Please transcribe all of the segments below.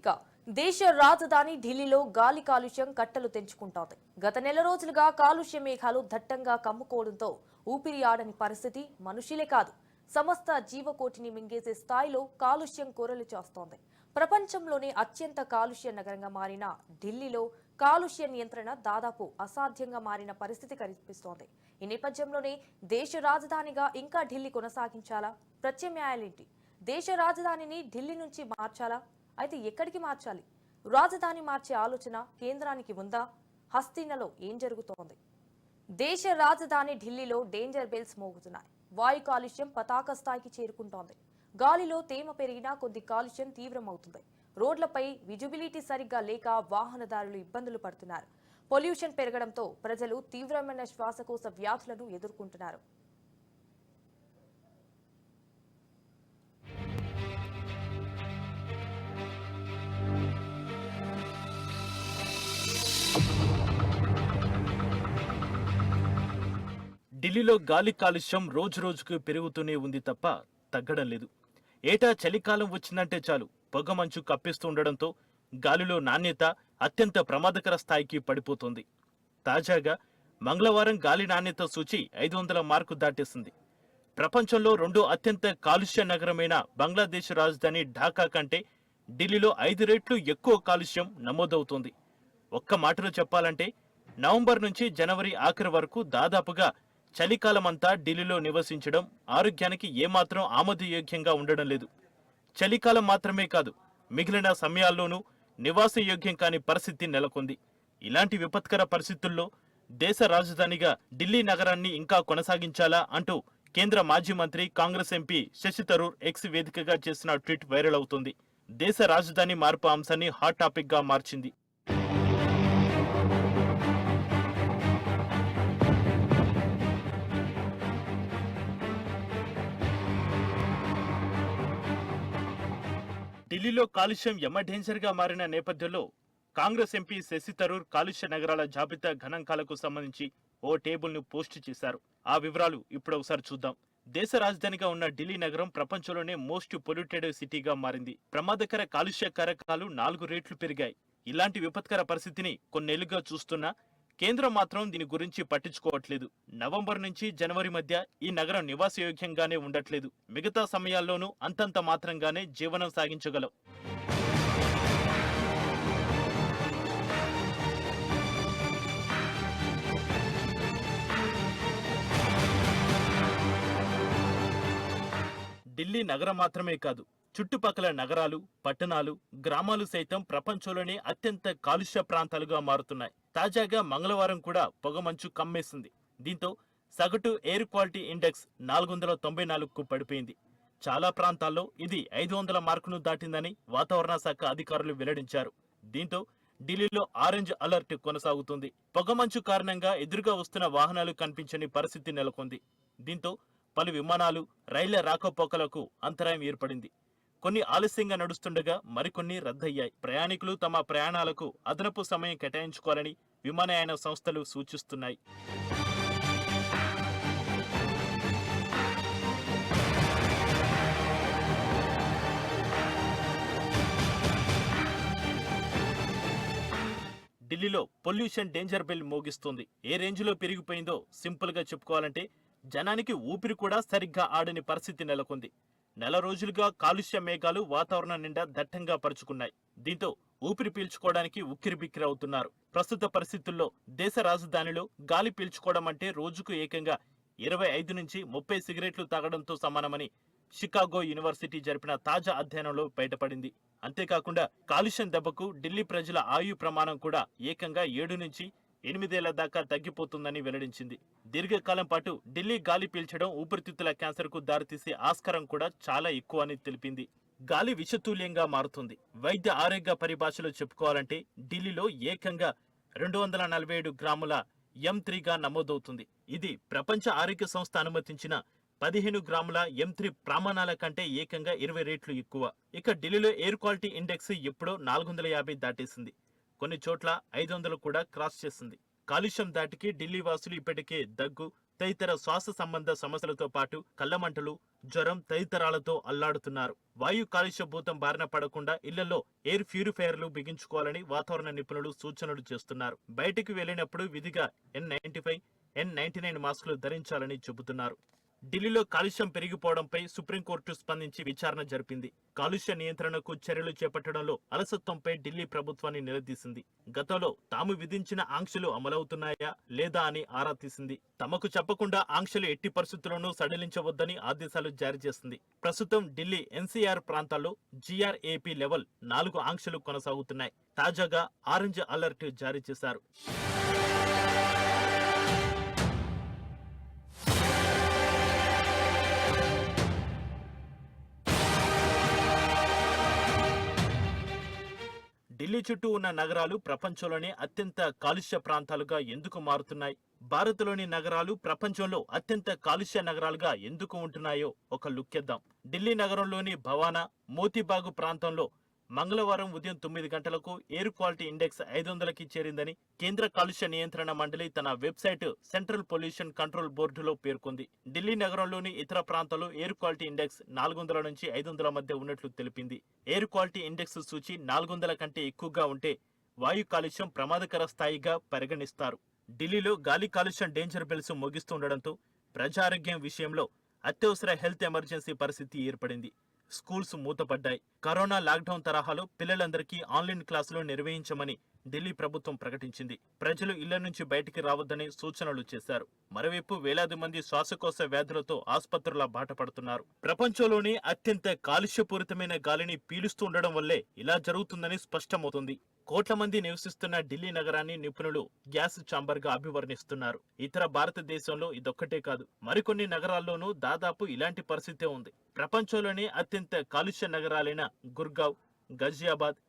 ఇక దేశ రాజధాని ఢిల్లీలో గాలి కాలుష్యం కట్టలు తెంచుకుంటోంది. గత నెల రోజులుగా కాలుష్య మేఘాలు దట్టంగా కమ్ముకోవడంతో ఊపిరి ఆడని పరిస్థితి మనుషులే కాదు సమస్త జీవకోటిని మింగేసే స్థాయిలో కాలుష్యం కోరలు చేస్తోంది. ప్రపంచంలోనే అత్యంత కాలుష్య నగరంగా మారిన ఢిల్లీలో కాలుష్య నియంత్రణ దాదాపు అసాధ్యంగా మారిన పరిస్థితి కనిపిస్తోంది. ఈ నేపథ్యంలోనే దేశ రాజధానిగా ఇంకా ఢిల్లీ కొనసాగించాలా? ప్రత్యామ్నాయాలేంటి? దేశ రాజధానిని ఢిల్లీ నుంచి మార్చాలా? అయితే ఎక్కడికి మార్చాలి? రాజధాని మార్చే ఆలోచన కేంద్రానికి ఉందా? హస్తినలో ఏం జరుగుతోంది? దేశ రాజధాని ఢిల్లీలో డేంజర్ బెల్స్ మోగుతున్నాయి. వాయు కాలుష్యం పతాక స్థాయికి చేరుకుంటోంది. గాలిలో తేమ పెరిగినా కొద్ది కాలుష్యం తీవ్రమవుతుంది. రోడ్లపై విజిబిలిటీ సరిగ్గా లేక వాహనదారులు ఇబ్బందులు పడుతున్నారు. పొల్యూషన్ పెరగడంతో ప్రజలు తీవ్రమైన శ్వాసకోశ వ్యాధులను ఎదుర్కొంటున్నారు. ఢిల్లీలో గాలి కాలుష్యం రోజురోజుకు పెరుగుతూనే ఉంది తప్ప తగ్గడం లేదు. ఏటా చలికాలం వచ్చిందంటే చాలు పొగమంచు కప్పిస్తుండడంతో గాలిలో నాణ్యత అత్యంత ప్రమాదకర స్థాయికి పడిపోతుంది. తాజాగా మంగళవారం గాలి నాణ్యత సూచి 500 మార్కు దాటేసింది. ప్రపంచంలో రెండో అత్యంత కాలుష్య నగరమైన బంగ్లాదేశ్ రాజధాని ఢాకా కంటే ఢిల్లీలో 5 రెట్లు ఎక్కువ కాలుష్యం నమోదవుతోంది. ఒక్క మాటలో చెప్పాలంటే నవంబర్ నుంచి జనవరి ఆఖరి వరకు దాదాపుగా చలికాలమంతా ఢిల్లీలో నివసించడం ఆరోగ్యానికి ఏమాత్రం ఆమోదయోగ్యంగా ఉండడం లేదు. చలికాలం మాత్రమే కాదు, మిగిలిన సమయాల్లోనూ నివాసయోగ్యం కాని పరిస్థితి నెలకొంది. ఇలాంటి విపత్కర పరిస్థితుల్లో దేశ రాజధానిగా ఢిల్లీ నగరాన్ని ఇంకా కొనసాగించాలా అంటూ కేంద్ర మాజీ మంత్రి కాంగ్రెస్ ఎంపీ శశి థరూర్ ఎక్స్ వేదికగా చేసిన ట్వీట్ వైరల్ అవుతోంది. దేశ రాజధాని మార్పు అంశాన్ని హాట్ టాపిక్ గా మార్చింది. ఢిల్లీలో కాలుష్యం డేంజర్ గా మారిన నేపథ్యంలో కాంగ్రెస్ ఎంపీ శశి థరూర్ కాలుష్య నగరాల జాబితా గణాంకాలకు సంబంధించి ఓ టేబుల్ ను పోస్ట్ చేశారు. ఆ వివరాలు ఇప్పుడు ఒకసారి చూద్దాం. దేశ రాజధానిగా ఉన్న ఢిల్లీ నగరం ప్రపంచంలోనే మోస్ట్ పొల్యూటెడ్ సిటీగా మారింది. ప్రమాదకర కాలుష్య కారకాలు 4 రెట్లు పెరిగాయి. ఇలాంటి విపత్కర పరిస్థితిని కొన్నేళ్లుగా చూస్తున్నా కేంద్రం మాత్రం దీని గురించి పట్టించుకోవట్లేదు. నవంబర్ నుంచి జనవరి మధ్య ఈ నగరం నివాసయోగ్యంగానే ఉండట్లేదు. మిగతా సమయాల్లోనూ అంతంత మాత్రంగానే జీవనం సాగించగలవు. ఢిల్లీ నగరం మాత్రమే కాదు, చుట్టుపక్కల నగరాలు, పట్టణాలు, గ్రామాలు సైతం ప్రపంచంలోనే అత్యంత కాలుష్య ప్రాంతాలుగా మారుతున్నాయి. తాజాగా మంగళవారం కూడా పొగమంచు కమ్మేసింది. దీంతో సగటు ఎయిర్ క్వాలిటీ ఇండెక్స్ 494కు పడిపోయింది. చాలా ప్రాంతాల్లో ఇది 500 మార్కును దాటిందని వాతావరణ శాఖ అధికారులు వెల్లడించారు. దీంతో ఢిల్లీలో ఆరెంజ్ అలర్ట్ కొనసాగుతుంది. పొగమంచు కారణంగా ఎదురుగా వస్తున్న వాహనాలు కనిపించని పరిస్థితి నెలకొంది. దీంతో పలు విమానాలు, రైళ్ల రాకపోకలకు అంతరాయం ఏర్పడింది. కొన్ని ఆలస్యంగా నడుస్తుండగా మరికొన్ని రద్దయ్యాయి. ప్రయాణికులు తమ ప్రయాణాలకు అదనపు సమయం కేటాయించుకోవాలని విమానయాన సంస్థలు సూచిస్తున్నాయి. ఢిల్లీలో పొల్యూషన్ డేంజర్ బెల్ మోగిస్తోంది. ఏ రేంజ్లో పెరిగిపోయిందో సింపుల్ గా చెప్పుకోవాలంటే జనానికి ఊపిరి కూడా సరిగ్గా ఆడని పరిస్థితి నెలకొంది. నెల రోజులుగా కాలుష్య మేఘాలు వాతావరణం నిండా దట్టంగా పరుచుకున్నాయి. దీంతో ఊపిరి పీల్చుకోవడానికి ఉక్కిరిబిక్కిరి అవుతున్నారు. ప్రస్తుత పరిస్థితుల్లో దేశ రాజధానిలో గాలి పీల్చుకోవడం అంటే రోజుకు ఏకంగా 25 నుంచి 30 సిగరెట్లు తాగడంతో సమానమని షికాగో యూనివర్సిటీ జరిపిన తాజా అధ్యయనంలో బయటపడింది. అంతేకాకుండా కాలుష్యం దెబ్బకు ఢిల్లీ ప్రజల ఆయు ప్రమాణం కూడా ఏకంగా 7 నుంచి 8 ఏళ్ల దాకా తగ్గిపోతుందని వెల్లడించింది. దీర్ఘకాలం పాటు ఢిల్లీ గాలి పీల్చడం ఊపిరితిత్తుల క్యాన్సర్ కు దారితీసే ఆస్కారం కూడా చాలా ఎక్కువ అని తెలిపింది. గాలి విషతుల్యంగా మారుతుంది. వైద్య ఆరోగ్య పరిభాషలో చెప్పుకోవాలంటే ఢిల్లీలో ఏకంగా 247 గ్రాముల M3గా నమోదవుతుంది. ఇది ప్రపంచ ఆరోగ్య సంస్థ అనుమతించిన 15 గ్రాముల M3 ప్రమాణాల కంటే ఏకంగా 20 రెట్లు ఎక్కువ. ఇక ఢిల్లీలో ఎయిర్ క్వాలిటీ ఇండెక్స్ ఎప్పుడో 450 దాటేసింది. కొన్ని చోట్ల 500 కూడా క్రాస్ చేసింది. కాలుష్యం దాటికి ఢిల్లీ వాసులు ఇప్పటికే దగ్గు, తదితర శ్వాస సంబంధ సమస్యలతో పాటు కళ్లమంటలు, జ్వరం తదితరాలతో అల్లాడుతున్నారు. వాయు కాలుష్య భూతం బారిన పడకుండా ఇళ్లలో ఎయిర్ ప్యూరిఫైయర్లు బిగించుకోవాలని వాతావరణ నిపుణులు సూచనలు చేస్తున్నారు. బయటికి వెళ్లినప్పుడు విధిగా N95, N99 మాస్కులు ధరించాలని చెబుతున్నారు. ఢిల్లీలో కాలుష్యం పెరిగిపోవడంపై సుప్రీంకోర్టు స్పందించి విచారణ జరిపింది. కాలుష్య నియంత్రణకు చర్యలు చేపట్టడంలో అలసత్వంపై ఢిల్లీ ప్రభుత్వాన్ని నిలదీసింది. గతంలో తాము విధించిన ఆంక్షలు అమలవుతున్నాయా లేదా అని ఆరా తీసింది. తమకు చెప్పకుండా ఆంక్షలు ఎట్టి పరిస్థితుల్లోనూ సడలించవద్దని ఆదేశాలు జారీ చేసింది. ప్రస్తుతం ఢిల్లీ NCR ప్రాంతాల్లో GRAP లెవెల్ 4 ఆంక్షలు కొనసాగుతున్నాయి. తాజాగా ఆరెంజ్ అలర్ట్ జారీ చేశారు. ఢిల్లీ చుట్టూ ఉన్న నగరాలు ప్రపంచంలోనే అత్యంత కాలుష్య ప్రాంతాలుగా ఎందుకు మారుతున్నాయి? భారత్లోని నగరాలు ప్రపంచంలో అత్యంత కాలుష్య నగరాలుగా ఎందుకు ఉంటున్నాయో ఒక లుక్కేద్దాం. ఢిల్లీ నగరంలోని భవానా, మోతీబాగు ప్రాంతంలో మంగళవారం ఉదయం 9 గంటలకు ఎయిర్ క్వాలిటీ ఇండెక్స్ 500కి చేరిందని కేంద్ర కాలుష్య నియంత్రణ మండలి తన వెబ్సైట్ సెంట్రల్ పొల్యూషన్ కంట్రోల్ బోర్డులో పేర్కొంది. ఢిల్లీ నగరంలోని ఇతర ప్రాంతాల్లో ఎయిర్ క్వాలిటీ ఇండెక్స్ 400 నుంచి 500 మధ్య ఉన్నట్లు తెలిపింది. ఎయిర్ క్వాలిటీ ఇండెక్స్ సూచి 400 కంటే ఎక్కువగా ఉంటే వాయు కాలుష్యం ప్రమాదకర స్థాయిగా పరిగణిస్తారు. ఢిల్లీలో గాలి కాలుష్యం డేంజర్ బెల్స్ మోగిస్తుండటంతో ప్రజారోగ్యం విషయంలో అత్యవసర హెల్త్ ఎమర్జెన్సీ పరిస్థితి ఏర్పడింది. స్కూల్స్ మూతపడ్డాయి. కరోనా లాక్డౌన్ తరహాలో పిల్లలందరికీ ఆన్లైన్ క్లాసులు నిర్వహించమని ఢిల్లీ ప్రభుత్వం ప్రకటించింది. ప్రజలు ఇళ్ల నుంచి బయటికి రావద్దని సూచనలు చేశారు. మరోవైపు వేలాది మంది శ్వాసకోశ వ్యాధులతో ఆసుపత్రుల బాట పడుతున్నారు. ప్రపంచంలోనే అత్యంత కాలుష్యపూరితమైన గాలిని పీలుస్తూ ఉండడం వల్లే ఇలా జరుగుతుందని స్పష్టమవుతుంది. కోట్ల మంది నివసిస్తున్న ఢిల్లీ నగరాన్ని నిపుణులు గ్యాస్ ఛాంబర్ గా అభివర్ణిస్తున్నారు. ఇతర భారతదేశంలో ఇదొక్కటే కాదు, మరికొన్ని నగరాల్లోనూ దాదాపు ఇలాంటి పరిస్థితే ఉంది. ప్రపంచంలోనే అత్యంత కాలుష్య నగరాలైన గుర్గావ్, గజియాబాద్,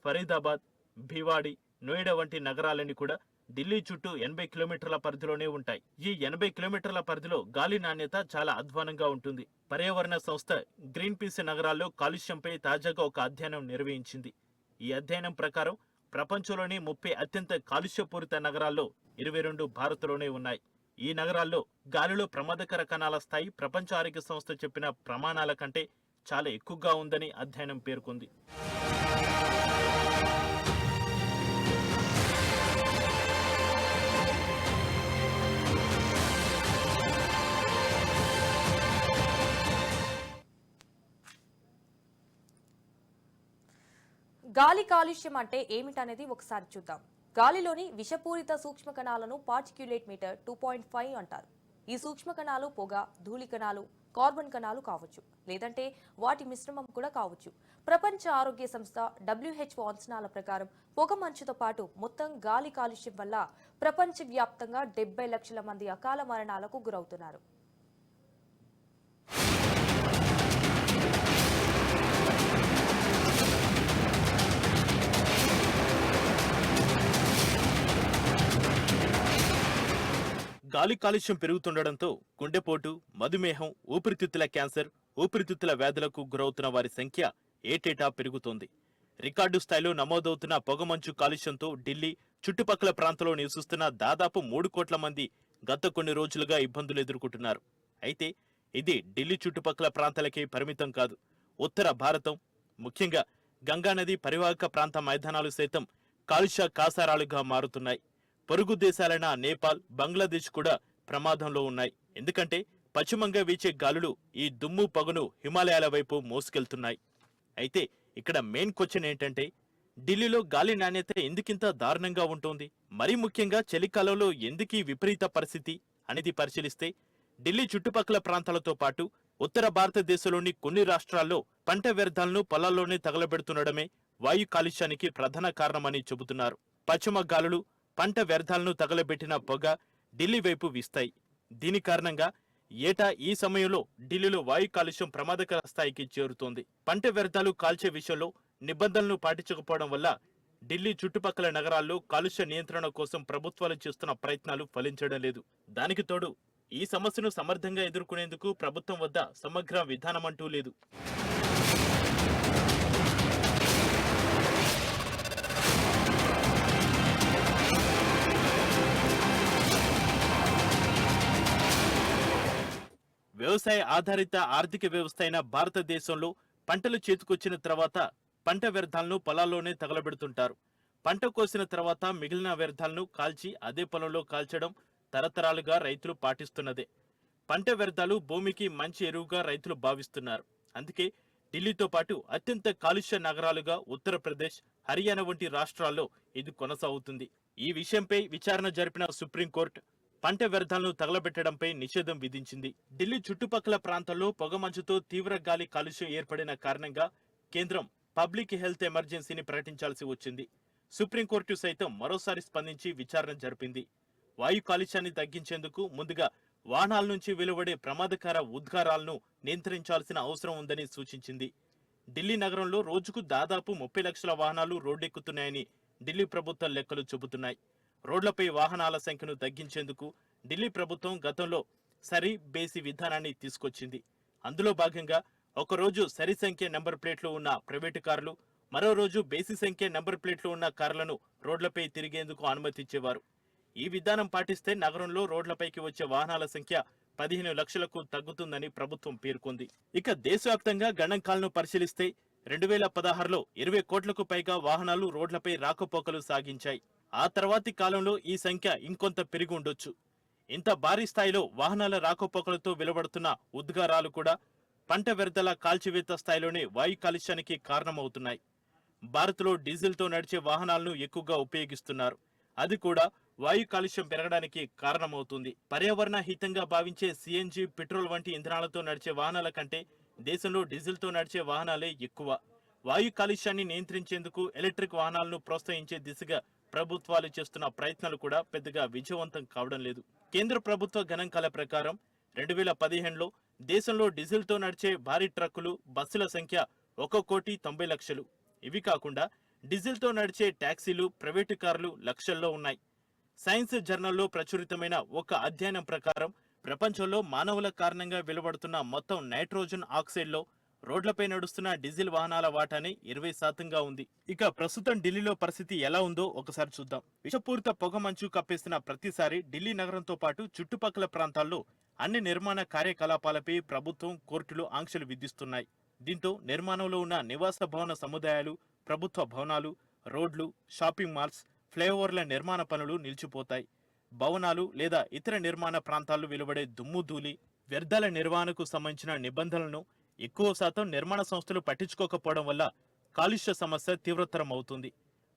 ఫరీదాబాద్, భివాడి, నోయిడా వంటి నగరాలన్నీ కూడా ఢిల్లీ చుట్టూ 80 కిలోమీటర్ల పరిధిలోనే ఉంటాయి. ఈ 80 కిలోమీటర్ల పరిధిలో గాలి నాణ్యత చాలా అధ్వానంగా ఉంటుంది. పర్యావరణ సంస్థ గ్రీన్ పీస్ నగరాల్లో కాలుష్యంపై తాజాగా ఒక అధ్యయనం నిర్వహించింది. ఈ అధ్యయనం ప్రకారం ప్రపంచంలోని 30 అత్యంత కాలుష్యపూరిత నగరాల్లో 22 భారత్లోనే ఉన్నాయి. ఈ నగరాల్లో గాలిలో ప్రమాదకర కణాల స్థాయి ప్రపంచ ఆరోగ్య సంస్థ చెప్పిన ప్రమాణాల కంటే చాలా ఎక్కువగా ఉందని అధ్యయనం పేర్కొంది. గాలి కాలుష్యం అంటే ఏమిటనేది ఒకసారి చూద్దాం. గాలిలోని విషపూరిత సూక్ష్మ కణాలను పార్టిక్యులేట్ మీటర్ 2.5 అంటారు. ఈ సూక్ష్మ కణాలు పొగ, ధూళి కణాలు, కార్బన్ కణాలు కావచ్చు, లేదంటే వాటి మిశ్రమం కూడా కావచ్చు. ప్రపంచ ఆరోగ్య సంస్థ WHO అంచనాల ప్రకారం పొగ మంచుతో పాటు మొత్తం గాలి కాలుష్యం వల్ల ప్రపంచవ్యాప్తంగా 70 లక్షల మంది అకాల మరణాలకు గురవుతున్నారు. గాలి కాలుష్యం పెరుగుతుండటంతో గుండెపోటు, మధుమేహం, ఊపిరితిత్తుల క్యాన్సర్, ఊపిరితిత్తుల వ్యాధులకు గురవుతున్న వారి సంఖ్య ఏటేటా పెరుగుతోంది. రికార్డు స్థాయిలో నమోదవుతున్న పొగమంచు కాలుష్యంతో ఢిల్లీ చుట్టుపక్కల ప్రాంతంలో నివసిస్తున్న దాదాపు 3 కోట్ల మంది గత కొన్ని రోజులుగా ఇబ్బందులు ఎదుర్కొంటున్నారు. అయితే ఇది ఢిల్లీ చుట్టుపక్కల ప్రాంతాలకే పరిమితం కాదు. ఉత్తర భారతం, ముఖ్యంగా గంగానది పరివాహక ప్రాంత మైదానాలు సైతం కాలుష్య కాసారాలుగా మారుతున్నాయి. పొరుగు దేశాలైన నేపాల్, బంగ్లాదేశ్ కూడా ప్రమాదంలో ఉన్నాయి. ఎందుకంటే పశ్చిమంగా వీచే గాలులు ఈ దుమ్ము పొగను హిమాలయాల వైపు మోసుకెళ్తున్నాయి. అయితే ఇక్కడ మెయిన్ క్వశ్చన్ ఏంటంటే, ఢిల్లీలో గాలి నాణ్యత ఎందుకింత దారుణంగా ఉంటుంది? మరీ ముఖ్యంగా చలికాలంలో ఎందుకీ విపరీత పరిస్థితి అనేది పరిశీలిస్తే, ఢిల్లీ చుట్టుపక్కల ప్రాంతాలతో పాటు ఉత్తర భారతదేశంలోని కొన్ని రాష్ట్రాల్లో పంట వ్యర్థాలను పొలాల్లోనే తగలబెడుతుండడమే వాయు కాలుష్యానికి ప్రధాన కారణమని చెబుతున్నారు. పశ్చిమ గాలులు పంట వ్యర్థాలను తగలబెట్టిన పొగ ఢిల్లీ వైపు వీస్తాయి. దీని కారణంగా ఏటా ఈ సమయంలో ఢిల్లీలో వాయు కాలుష్యం ప్రమాదకర స్థాయికి చేరుతోంది. పంట వ్యర్థాలు కాల్చే విషయంలో నిబంధనలు పాటించకపోవడం వల్ల ఢిల్లీ చుట్టుపక్కల నగరాల్లో కాలుష్య నియంత్రణ కోసం ప్రభుత్వాలు చేస్తున్న ప్రయత్నాలు ఫలించడం లేదు. దానికి తోడు ఈ సమస్యను సమర్థంగా ఎదుర్కొనేందుకు ప్రభుత్వం వద్ద సమగ్ర విధానమంటూ లేదు. వ్యవసాయ ఆధారిత ఆర్థిక వ్యవస్థ అయిన భారతదేశంలో పంటలు చేతికొచ్చిన తర్వాత పంట వ్యర్థాలను పొలాల్లోనే తగలబెడుతుంటారు. పంట కోసిన తర్వాత మిగిలిన వ్యర్థాలను కాల్చి అదే పొలంలో కాల్చడం తరతరాలుగా రైతులు పాటిస్తున్నదే. పంట వ్యర్థాలు భూమికి మంచి ఎరువుగా రైతులు భావిస్తున్నారు. అందుకే ఢిల్లీతో పాటు అత్యంత కాలుష్య నగరాలుగా ఉత్తరప్రదేశ్, హర్యానా వంటి రాష్ట్రాల్లో ఇది కొనసాగుతుంది. ఈ విషయంపై విచారణ జరిపిన సుప్రీంకోర్టు పంట వ్యర్థాలను తగలబెట్టడంపై నిషేధం విధించింది. ఢిల్లీ చుట్టుపక్కల ప్రాంతాల్లో పొగమంచుతో తీవ్ర గాలి కాలుష్యం ఏర్పడిన కారణంగా కేంద్రం పబ్లిక్ హెల్త్ ఎమర్జెన్సీని ప్రకటించాల్సి వచ్చింది. సుప్రీంకోర్టు సైతం మరోసారి స్పందించి విచారణ జరిపింది. వాయు కాలుష్యాన్ని తగ్గించేందుకు ముందుగా వాహనాల నుంచి వెలువడే ప్రమాదకర ఉద్గారాలను నియంత్రించాల్సిన అవసరం ఉందని సూచించింది. ఢిల్లీ నగరంలో రోజుకు దాదాపు 30 లక్షల వాహనాలు రోడ్డెక్కుతున్నాయని ఢిల్లీ ప్రభుత్వ లెక్కలు చెబుతున్నాయి. రోడ్లపై వాహనాల సంఖ్యను తగ్గించేందుకు ఢిల్లీ ప్రభుత్వం గతంలో సరి బేసి విధానాన్ని తీసుకొచ్చింది. అందులో భాగంగా ఒకరోజు సరి సంఖ్య నెంబర్ ప్లేట్లు ఉన్న ప్రైవేటు కార్లు, మరో రోజు బేసి సంఖ్య నెంబర్ ప్లేట్లు ఉన్న కార్లను రోడ్లపై తిరిగేందుకు అనుమతించేవారు. ఈ విధానం పాటిస్తే నగరంలో రోడ్లపైకి వచ్చే వాహనాల సంఖ్య 15 లక్షలకు తగ్గుతుందని ప్రభుత్వం పేర్కొంది. ఇక దేశవ్యాప్తంగా గణాంకాలను పరిశీలిస్తే 2016లో 20 కోట్లకు పైగా వాహనాలు రోడ్లపై రాకపోకలు సాగించాయి. ఆ తర్వాతి కాలంలో ఈ సంఖ్య ఇంకొంత పెరిగి ఉండొచ్చు. ఇంత భారీ స్థాయిలో వాహనాల రాకపోకలతో వెలువడుతున్న ఉద్గారాలు కూడా పంట వ్యర్థాల కాల్చివేత స్థాయిలోనే వాయు కాలుష్యానికి కారణమవుతున్నాయి. భారత్లో డీజిల్తో నడిచే వాహనాలను ఎక్కువగా ఉపయోగిస్తున్నారు. అది కూడా వాయు కాలుష్యం పెరగడానికి కారణమవుతుంది. పర్యావరణ హితంగా భావించే సిఎన్జి, పెట్రోల్ వంటి ఇంధనాలతో నడిచే వాహనాల కంటే దేశంలో డీజిల్తో నడిచే వాహనాలే ఎక్కువ. వాయు కాలుష్యాన్ని నియంత్రించేందుకు ఎలక్ట్రిక్ వాహనాలను ప్రోత్సహించే దిశగా ప్రభుత్వాలు చేస్తున్న ప్రయత్నాలు కూడా పెద్దగా విజయవంతం కావడం లేదు. కేంద్ర ప్రభుత్వ గణాంకాల ప్రకారం 2015లో దేశంలో డీజిల్తో నడిచే భారీ ట్రక్కులు, బస్సుల సంఖ్య 1,90,00,000. ఇవి కాకుండా డీజిల్తో నడిచే టాక్సీలు, ప్రైవేటు కార్లు లక్షల్లో ఉన్నాయి. సైన్స్ జర్నల్లో ప్రచురితమైన ఒక అధ్యయనం ప్రకారం ప్రపంచంలో మానవుల కారణంగా వెలువడుతున్న మొత్తం నైట్రోజన్ ఆక్సైడ్లో రోడ్లపై నడుస్తున్న డీజిల్ వాహనాల వాటానే 20% ఉంది. ఇక ప్రస్తుతం ఢిల్లీలో పరిస్థితి ఎలా ఉందో ఒకసారి చూద్దాం. విషపూరిత పొగ మంచు కప్పేస్తున్న ప్రతిసారి ఢిల్లీ నగరంతో పాటు చుట్టుపక్కల ప్రాంతాల్లో అన్ని నిర్మాణ కార్యకలాపాలపై ప్రభుత్వం, కోర్టులు ఆంక్షలు విధిస్తున్నాయి. దీంతో నిర్మాణంలో ఉన్న నివాస భవన సముదాయాలు, ప్రభుత్వ భవనాలు, రోడ్లు, షాపింగ్ మాల్స్, ఫ్లైఓవర్ల నిర్మాణ పనులు నిలిచిపోతాయి. భవనాలు లేదా ఇతర నిర్మాణ ప్రాంతాల్లో వెలువడే దుమ్ము, ధూళి, వ్యర్థాల నిర్వహణకు సంబంధించిన నిబంధనలను ఎక్కువ శాతం నిర్మాణ సంస్థలు పట్టించుకోకపోవడం వల్ల కాలుష్య సమస్య తీవ్రతరం అవుతుంది.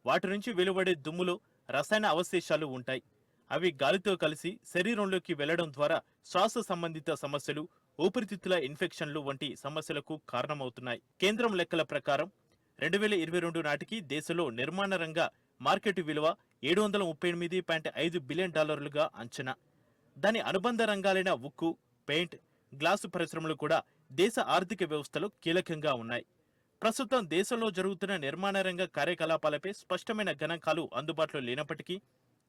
వాటి నుంచి వెలువడే దుమ్ములో రసాయన అవశేషాలు ఉంటాయి. అవి గాలితో కలిసి శరీరంలోకి వెళ్లడం ద్వారా శ్వాస సంబంధిత సమస్యలు, ఊపిరితిత్తుల ఇన్ఫెక్షన్లు వంటి సమస్యలకు కారణమవుతున్నాయి. కేంద్రం లెక్కల ప్రకారం 2022 నాటికి దేశంలో నిర్మాణ రంగ మార్కెట్ విలువ $738.5 బిలియన్ అంచనా. దాని అనుబంధ రంగాలైన ఉక్కు, పెయింట్, గ్లాసు పరిశ్రమలు కూడా దేశ ఆర్థిక వ్యవస్థలో కీలకంగా ఉన్నాయి. ప్రస్తుతం దేశంలో జరుగుతున్న నిర్మాణ రంగ కార్యకలాపాలపై స్పష్టమైన గణాంకాలు అందుబాటులో లేనప్పటికీ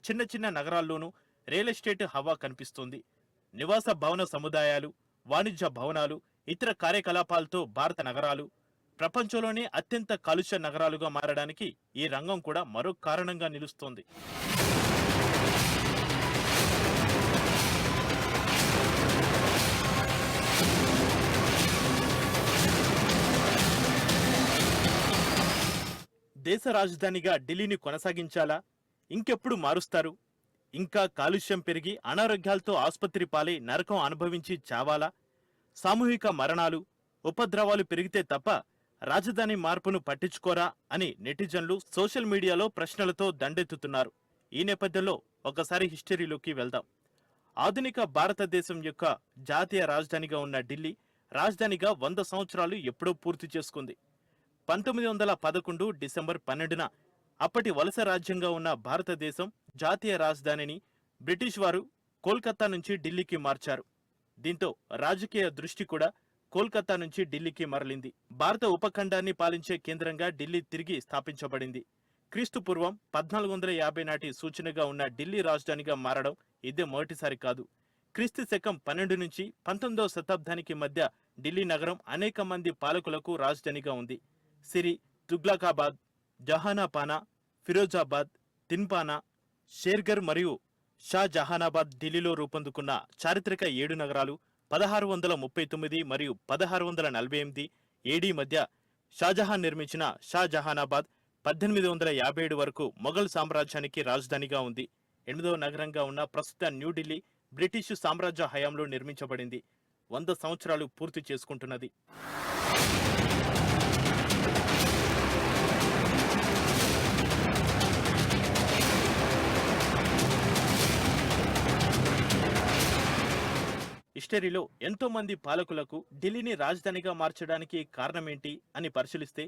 చిన్న చిన్న నగరాల్లోనూ రియల్ ఎస్టేట్ హవా కనిపిస్తుంది. నివాస భవన సముదాయాలు, వాణిజ్య భవనాలు, ఇతర కార్యకలాపాలతో భారత నగరాలు ప్రపంచంలోనే అత్యంత కాలుష్య నగరాలుగా మారడానికి ఈ రంగం కూడా మరో కారణంగా నిలుస్తోంది. దేశ రాజధానిగా ఢిల్లీని కొనసాగించాలా? ఇంకెప్పుడు మారుస్తారు? ఇంకా కాలుష్యం పెరిగి అనారోగ్యాలతో ఆసుపత్రి పాలై నరకం అనుభవించి చావాలా? సామూహిక మరణాలు, ఉపద్రవాలు పెరిగితే తప్ప రాజధాని మార్పును పట్టించుకోరా అని నెటిజన్లు సోషల్ మీడియాలో ప్రశ్నలతో దండెత్తుతున్నారు. ఈ నేపథ్యంలో ఒకసారి హిస్టరీలోకి వెళ్దాం. ఆధునిక భారతదేశం యొక్క జాతీయ రాజధానిగా ఉన్న ఢిల్లీ రాజధానిగా 100 సంవత్సరాలు ఎప్పుడో పూర్తి చేసుకుంది. 1911 డిసెంబర్ 12న అప్పటి వలస రాజ్యంగా ఉన్న భారతదేశం జాతీయ రాజధానిని బ్రిటిష్ వారు కోల్కతా నుంచి ఢిల్లీకి మార్చారు. దీంతో రాజకీయ దృష్టి కూడా కోల్కతా నుంచి ఢిల్లీకి మరలింది. భారత ఉపఖండాన్ని పాలించే కేంద్రంగా ఢిల్లీ తిరిగి స్థాపించబడింది. క్రీస్తు పూర్వం 1450 నాటి సూచనగా ఉన్న ఢిల్లీ రాజధానిగా మారడం ఇదే మొదటిసారి కాదు. క్రీస్తు శకం 12 నుంచి 19వ శతాబ్దానికి మధ్య ఢిల్లీ నగరం అనేక మంది పాలకులకు రాజధానిగా ఉంది. సిరి, తుగ్లకాబాద్, జహానాపానా, ఫిరోజాబాద్, తిన్పానా, షేర్గర్ మరియు షాజహానాబాద్ ఢిల్లీలో రూపొందుకున్న చారిత్రక 7 నగరాలు 1639 మరియు 1648 ఏడీ మధ్య షాజహాన్ నిర్మించిన షాజహానాబాద్ 1857 వరకు మొఘల్ సామ్రాజ్యానికి రాజధానిగా ఉంది. 8వ నగరంగా ఉన్న ప్రస్తుత న్యూఢిల్లీ బ్రిటిష్ సామ్రాజ్య హయాంలో నిర్మించబడింది. 100 సంవత్సరాలు పూర్తి చేసుకుంటున్నది. హిస్టరీలో ఎంతో మంది పాలకులకు ఢిల్లీని రాజధానిగా మార్చడానికి కారణమేంటి అని పరిశీలిస్తే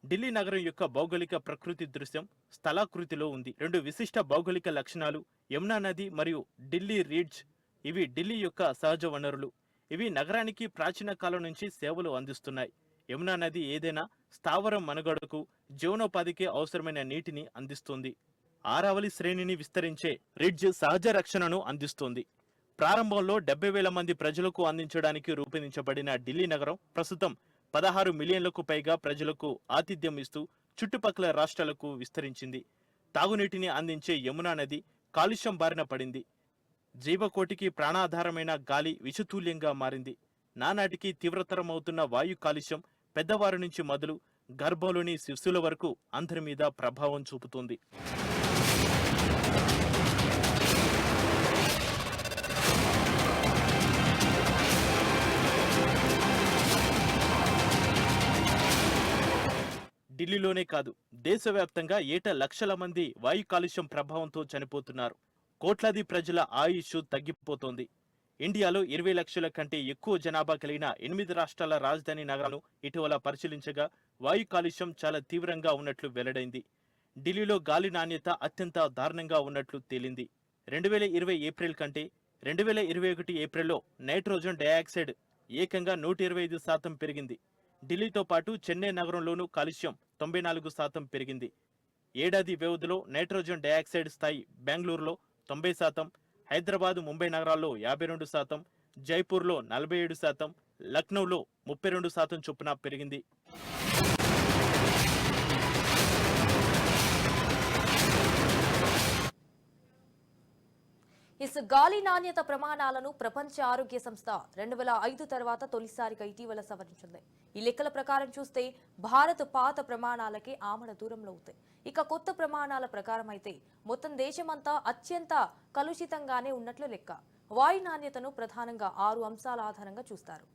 ఢిల్లీ నగరం యొక్క భౌగోళిక ప్రకృతి దృశ్యం స్థలాకృతిలో ఉంది. 2 విశిష్ట భౌగోళిక లక్షణాలు యమునా నది మరియు ఢిల్లీ రిడ్జ్. ఇవి ఢిల్లీ యొక్క సహజ వనరులు. ఇవి నగరానికి ప్రాచీన కాలం నుంచి సేవలు అందిస్తున్నాయి. యమునా నది ఏదైనా స్థావరం మనుగడకు జీవనోపాధికి అవసరమైన నీటిని అందిస్తుంది. ఆరావళి శ్రేణిని విస్తరించే రిడ్జ్ సహజ రక్షణను అందిస్తుంది. ప్రారంభంలో 70,000 మంది ప్రజలకు అందించడానికి రూపొందించబడిన ఢిల్లీ నగరం ప్రస్తుతం 16 మిలియన్లకు పైగా ప్రజలకు ఆతిథ్యం ఇస్తూ చుట్టుపక్కల రాష్ట్రాలకు విస్తరించింది. తాగునీటిని అందించే యమునా నది కాలుష్యం బారిన పడింది. జీవకోటికి ప్రాణాధారమైన గాలి విషతుల్యంగా మారింది. నానాటికి తీవ్రతరమవుతున్న వాయు కాలుష్యం పెద్దవారి నుంచి మొదలు గర్భంలోని శిశువుల వరకు అందరి మీద ప్రభావం చూపుతుంది. ఢిల్లీలోనే కాదు, దేశవ్యాప్తంగా ఏటా లక్షల మంది వాయు కాలుష్యం ప్రభావంతో చనిపోతున్నారు. కోట్లాది ప్రజల ఆయుష్ తగ్గిపోతోంది. ఇండియాలో 20 లక్షల కంటే ఎక్కువ జనాభా కలిగిన 8 రాష్ట్రాల రాజధాని నగరాలను ఇటీవల పరిశీలించగా వాయు కాలుష్యం చాలా తీవ్రంగా ఉన్నట్లు వెల్లడైంది. ఢిల్లీలో గాలి నాణ్యత అత్యంత దారుణంగా ఉన్నట్లు తేలింది. 2020 ఏప్రిల్ కంటే 2021 ఏప్రిల్లో నైట్రోజన్ డయాక్సైడ్ ఏకంగా 125% పెరిగింది. ఢిల్లీతో పాటు చెన్నై నగరంలోనూ కాలుష్యం 94% పెరిగింది. ఏడాది వ్యవధిలో నైట్రోజన్ డయాక్సైడ్ స్థాయి బెంగళూరులో 90%, హైదరాబాద్, ముంబై నగరాల్లో 52%, జైపూర్లో 47%, లక్నోలో 32% చొప్పున పెరిగింది. గాలి నాణ్యత ప్రమాణాలను ప్రపంచ ఆరోగ్య సంస్థ 2005 తర్వాత తొలిసారిగా ఇటీవల సవరించింది. ఈ లెక్కల ప్రకారం చూస్తే భారత్ పాత ప్రమాణాలకే ఆమడ దూరంలో ఉంది. ఇక కొత్త ప్రమాణాల ప్రకారం అయితే మొత్తం దేశమంతా అత్యంత కలుషితంగానే ఉన్నట్లు లెక్క. వాయు నాణ్యతను ప్రధానంగా 6 అంశాల ఆధారంగా చూస్తారు.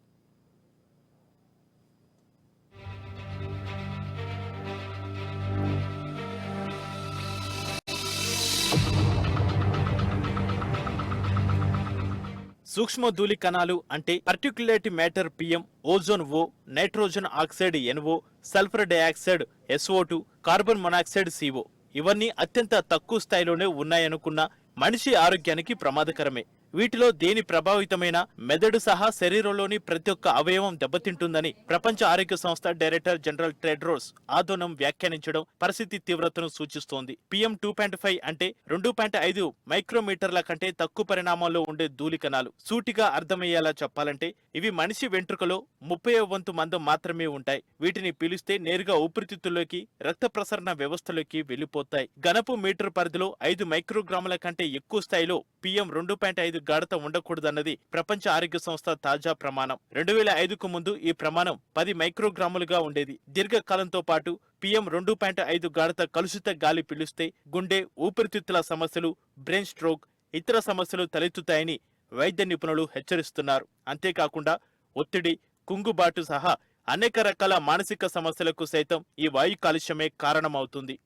సూక్ష్మ ధూళి కణాలు అంటే particulate matter PM, ozone O, nitrogen oxide N O, sulphur dioxide SO2, carbon monoxide CO. ఇవన్నీ అత్యంత తక్కువ స్థాయిలోనే ఉన్నాయనుకున్న మనిషి ఆరోగ్యానికి ప్రమాదకరమే. వీటిలో దేని ప్రభావితమైన మెదడు సహా శరీరంలోని ప్రతి ఒక్క అవయవం దెబ్బతింటుందని ప్రపంచ ఆరోగ్య సంస్థ డైరెక్టర్ జనరల్ టెడ్రోస్ ఆధోనం వ్యాఖ్యానించడం పరిస్థితి తీవ్రతను సూచిస్తోంది. PM 2.5 అంటే 2.5 మైక్రోమీటర్ల కంటే తక్కువ పరిణామంలో ఉండే ధూళి కణాలు. సూటిగా అర్థమయ్యేలా చెప్పాలంటే ఇవి మనిషి వెంట్రుకలో 30వ వంతు మందం మాత్రమే ఉంటాయి. వీటిని పీలిస్తే నేరుగా ఊపిరితిత్తుల్లోకి, రక్త ప్రసరణ వ్యవస్థలోకి వెళ్లిపోతాయి. ఘనపు మీటర్ పరిధిలో 5 మైక్రోగ్రాముల కంటే ఎక్కువ స్థాయిలో PM 2.5 గాఢత ఉండకూడదన్నది ప్రపంచ ఆరోగ్య సంస్థ తాజా ప్రమాణం. 2005కు ముందు ఈ ప్రమాణం 10 మైక్రోగ్రాములుగా ఉండేది. దీర్ఘకాలంతో పాటు PM 2.5 గాఢత కలుషిత గాలి పీలిస్తే గుండె, ఊపిరితిత్తుల సమస్యలు, బ్రెయిన్ స్ట్రోక్, ఇతర సమస్యలు తలెత్తుతాయని వైద్య నిపుణులు హెచ్చరిస్తున్నారు. అంతేకాకుండా ఒత్తిడి, కుంగుబాటు సహా అనేక రకాల మానసిక సమస్యలకు సైతం ఈ వాయు కాలుష్యమే కారణమవుతుంది.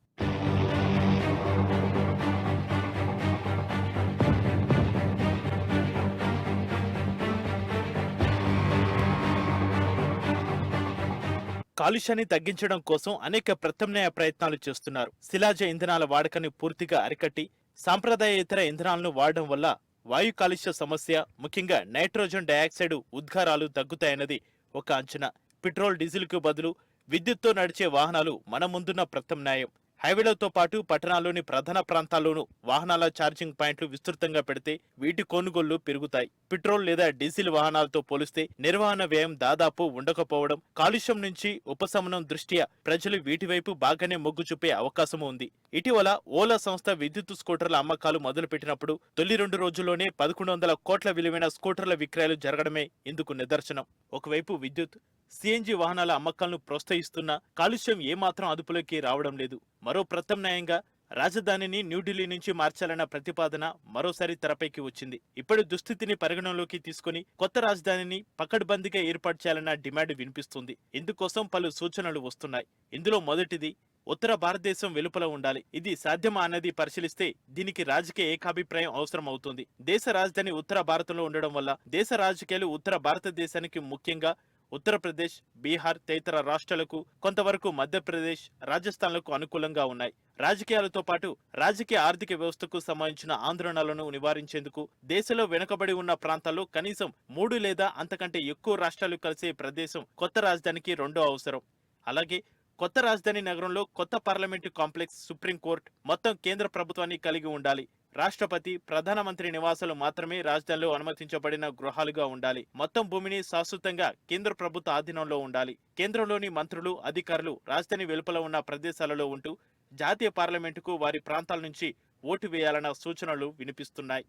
కాలుష్యాన్ని తగ్గించడం కోసం అనేక ప్రత్యామ్నాయ ప్రయత్నాలు చేస్తున్నారు. శిలాజ ఇంధనాల వాడకాన్ని పూర్తిగా అరికట్టి సాంప్రదాయేతర ఇంధనాలను వాడడం వల్ల వాయు కాలుష్య సమస్య, ముఖ్యంగా నైట్రోజన్ డయాక్సైడ్ ఉద్గారాలు తగ్గుతాయన్నది ఒక అంచనా. పెట్రోల్, డీజిల్ కు బదులు విద్యుత్తో నడిచే వాహనాలు మన ముందున్న ప్రత్యామ్నాయం. హైవేలతో పాటు పట్టణాల్లోని ప్రధాన ప్రాంతాల్లోనూ వాహనాల ఛార్జింగ్ పాయింట్లు విస్తృతంగా పెడితే వీటి కొనుగోళ్లు పెరుగుతాయి. పెట్రోల్ లేదా డీజిల్ వాహనాలతో పోలిస్తే నిర్వహణ వ్యయం దాదాపు ఉండకపోవడం, కాలుష్యం నుంచి ఉపశమనం దృష్ట్యా ప్రజలు వీటి వైపు బాగానే మొగ్గు చూపే అవకాశం ఉంది. ఇటీవల ఓలా సంస్థ విద్యుత్ స్కూటర్ల అమ్మకాలు మొదలుపెట్టినప్పుడు తొలి 2 రోజుల్లోనే 1100 కోట్ల విలువైన స్కూటర్ల విక్రయాలు జరగడమే ఇందుకు నిదర్శనం. ఒకవైపు విద్యుత్, సిఎన్జి వాహనాల అమ్మకాలను ప్రోత్సహిస్తున్నా కాలుష్యం ఏమాత్రం అదుపులోకి రావడం లేదు. మరో ప్రత్యామ్నాయంగా రాజధానిని న్యూఢిల్లీ నుంచి మార్చాలన్న ప్రతిపాదన మరోసారి తెరపైకి వచ్చింది. ఇప్పటి దుస్థితిని పరిగణనలోకి తీసుకుని కొత్త రాజధానిని పకడ్బందీగా ఏర్పాటు చేయాలన్న డిమాండ్ వినిపిస్తుంది. ఇందుకోసం పలు సూచనలు వస్తున్నాయి. ఇందులో మొదటిది, ఉత్తర భారతదేశం వెలుపల ఉండాలి. ఇది సాధ్యమా అన్నది పరిశీలిస్తే దీనికి రాజకీయ ఏకాభిప్రాయం అవసరం అవుతుంది. దేశ రాజధాని ఉత్తర భారతంలో ఉండడం వల్ల దేశ రాజకీయాలు ఉత్తర భారతదేశానికి, ముఖ్యంగా ఉత్తరప్రదేశ్, బీహార్ తదితర రాష్ట్రాలకు, కొంతవరకు మధ్యప్రదేశ్, రాజస్థాన్లకు అనుకూలంగా ఉన్నాయి. రాజకీయాలతో పాటు రాజకీయ ఆర్థిక వ్యవస్థకు సంబంధించిన ఆందోళనలను నివారించేందుకు దేశంలో వెనుకబడి ఉన్న ప్రాంతాల్లో కనీసం 3 లేదా అంతకంటే ఎక్కువ రాష్ట్రాలు కలిసే ప్రదేశం కొత్త రాజధానికి రెండో అవసరం. అలాగే కొత్త రాజధాని నగరంలో కొత్త పార్లమెంటు కాంప్లెక్స్, సుప్రీంకోర్టు, మొత్తం కేంద్ర ప్రభుత్వాన్ని కలిగి ఉండాలి. రాష్ట్రపతి, ప్రధానమంత్రి నివాసాలు మాత్రమే రాజధానిలో అనుమతించబడిన గృహాలుగా ఉండాలి. మొత్తం భూమిని శాశ్వతంగా కేంద్ర ప్రభుత్వ ఆధీనంలో ఉండాలి. కేంద్రంలోని మంత్రులు, అధికారులు రాజధాని వెలుపల ఉన్న ప్రదేశాలలో ఉంటూ జాతీయ పార్లమెంటుకు వారి ప్రాంతాల నుంచి ఓటు వేయాలన్న సూచనలు వినిపిస్తున్నాయి.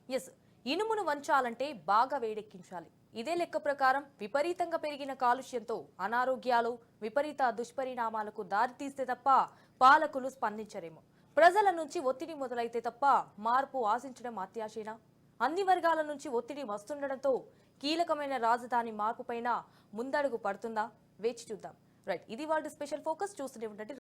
ఎస్, ఇనుమును వంచాలంటే బాగా వేడెక్కించాలి. ఇదే లెక్క ప్రకారం విపరీతంగా పెరిగిన కాలుష్యంతో అనారోగ్యాలు, విపరీత దుష్పరిణామాలకు దారితీస్తే తప్ప పాలకులు స్పందించరేమో. ప్రజల నుంచి ఒత్తిడి మొదలైతే తప్ప మార్పు ఆశించడం అత్యాశేనా? అన్ని వర్గాల నుంచి ఒత్తిడి వస్తుండటంతో కీలకమైన రాజధాని మార్పు పైన ముందడుగు పడుతుందా? వేచి చూద్దాం. రైట్, ఇది వాళ్ళ స్పెషల్ ఫోకస్. చూస్తూనే ఉండండి.